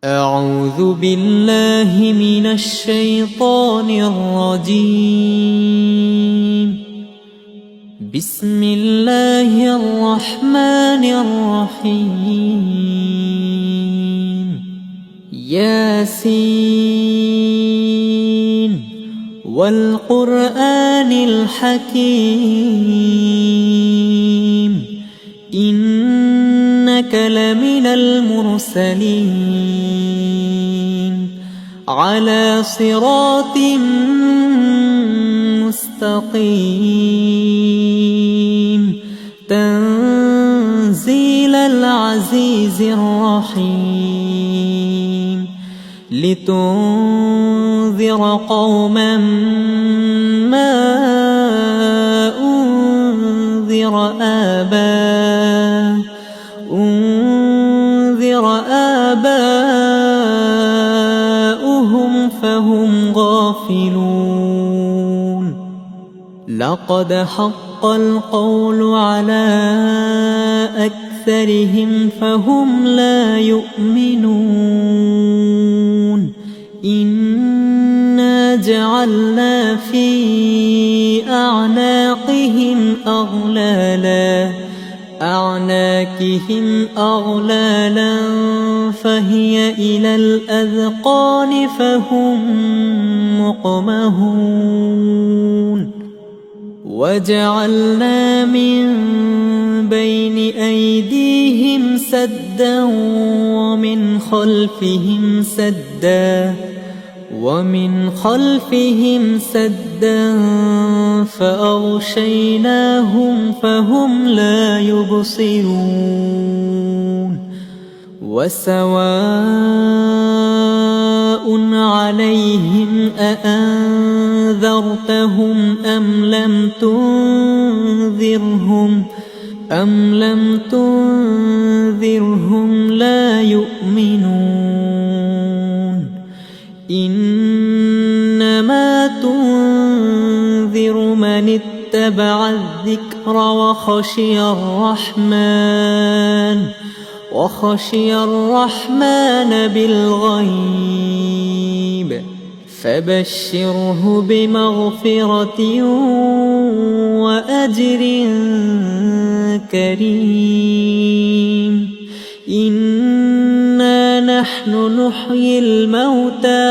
أعوذ بالله من الشيطان الرجيم. بسم الله الرحمن الرحيم. ياسين والقرآن الحكيم إنك لمن المرسلين على صراط مستقيم تنزيل العزيز الرحيم لتنذر قوما ما أنذر آباؤهم فهم غافلون. لقد حق القول على أكثرهم فهم لا يؤمنون. إنا جعلنا في أعناقهم أغلالا فهي إلى الأذقان فهم مقمحون. وجعلنا من بين أيديهم سدا ومن خلفهم سدا فأغشيناهم فهم لا يبصرون. وسواء عليهم أأنذرتهم أم لم تنذرهم لا يؤمنون. إنما تنذر من اتبع الذكر وخشي الرحمن بالغيب فبشره بمغفرة وأجر كريم. إنا نحن نحيي الموتى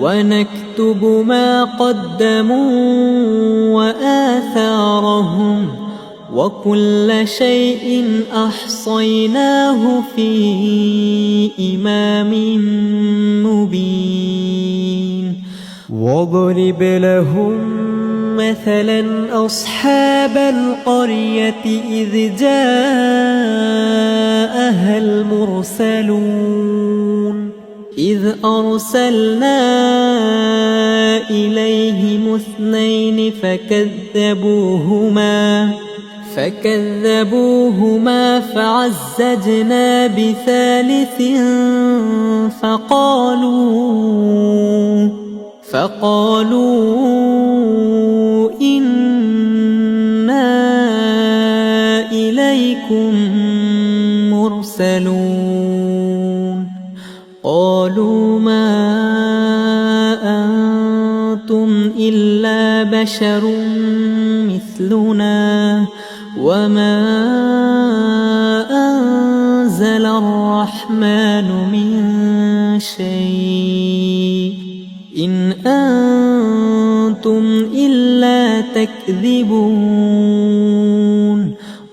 ونكتب ما قدموا وآثارهم وكل شيء أحصيناه في إمام مبين. واضرب لهم مثلا أصحاب القرية إذ جاءها المرسلون إذ أرسلنا إليهم 2 فكذبوهما فعززنا بثالث فقالوا إنا إليكم مرسلون. قالوا ما أنتم إلا بشر مثلنا وما أنزل الرحمن من شيء إن أنتم إلا تكذبون.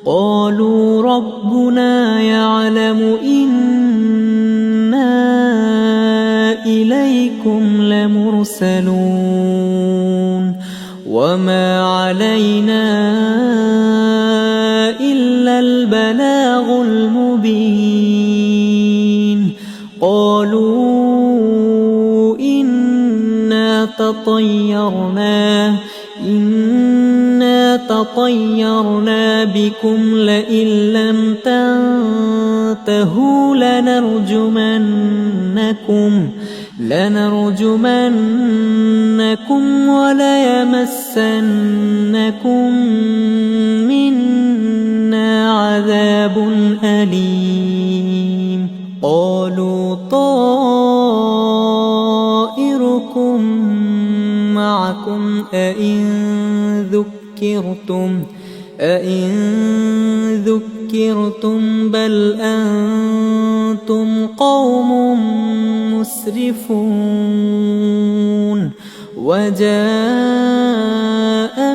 قالوا ربنا يعلم إنا إليكم لمرسلون وما علينا إلا البلاغ المبين. قالوا إنا تطيرنا بكم لئن لم تنتهوا لنرجمنكم وليمسنكم منا عذاب أليم. قالوا طائركم معكم أئن ذكرتم بل أنتم قوم مسرفون وجاء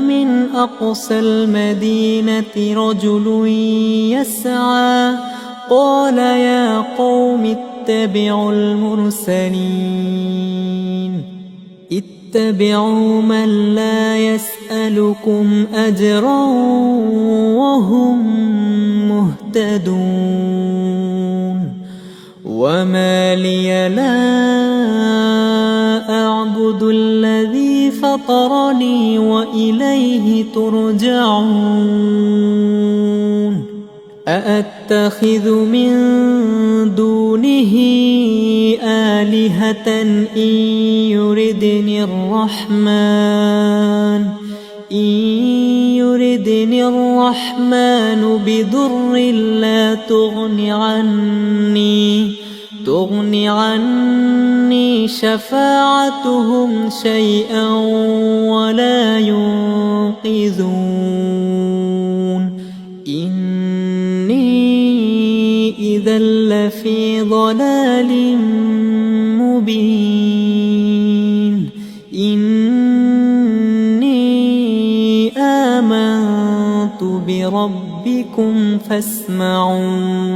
من أقصى المدينة رجل يسعى قال يا قوم اتبعوا المرسلين اتبعوا من لا يسألكم أجرا وهم مهتدون وما لي لا أعبد الذي فطرني وإليه ترجعون أأتخذ من دونه آلهة إن يردني الرحمن بضر لا تغن عني شفاعتهم شيئا ولا ينقذون إني إذا لفي ضلال مبين إني آمنت بربكم فاسمعون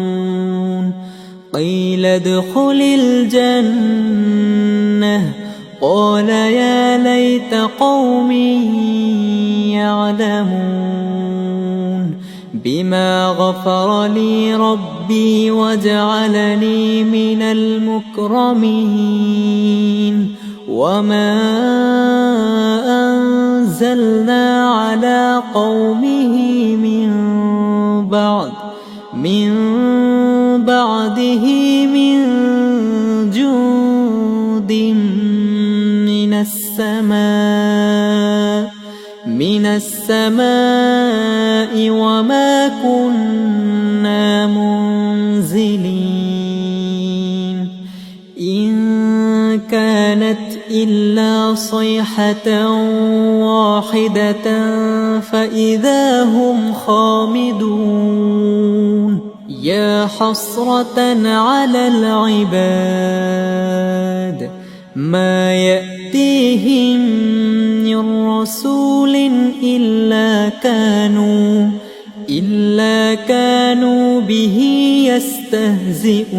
قيل ادخل الجنة قال يا ليت قومي يعلمون بما غفر لي ربي وجعلني من المكرمين وما أنزلنا على قومه من بعده من جند من السماء وما كنا منزلين إن كانت إلا صيحة واحدة فإذا هم خامدون يا حسرة على العباد ما يأتيهم من رسول إلا كانوا به يستهزئون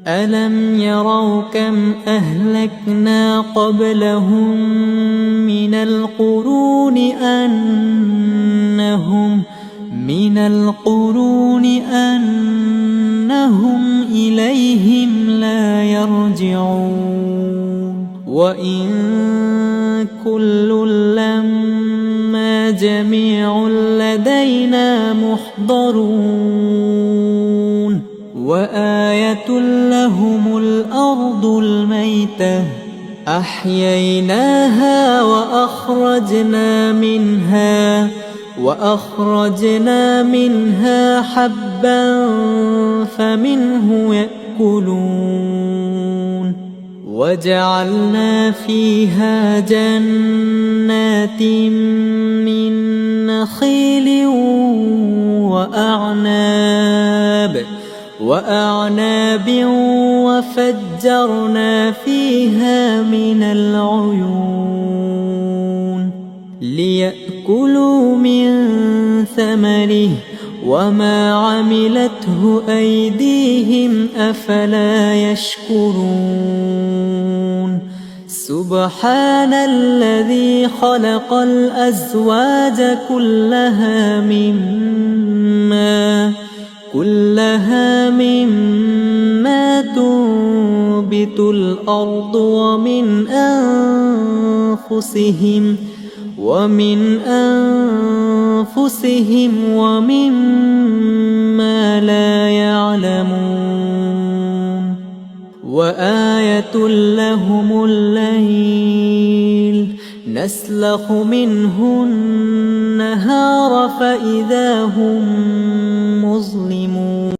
ألم يروا كم أهلكنا قبلهم من القرون أنهم إليهم لا يرجعون وإن كل لما جميع لدينا محضرون وآية لهم الأرض الميتة أحييناها وأخرجنا منها حبا فمنه يأكلون وجعلنا فيها جنات من نخيل وأعناب وفجرنا فيها من العيون ليأكلوا من ثمره وما عملته أيديهم أفلا يشكرون سبحان الذي خلق الأزواج كلها مما تنبت الأرض ومن أنفسهم ومما لا يعلمون وآية لهم الليل نسلخ منه النهار فإذا هم مظلمون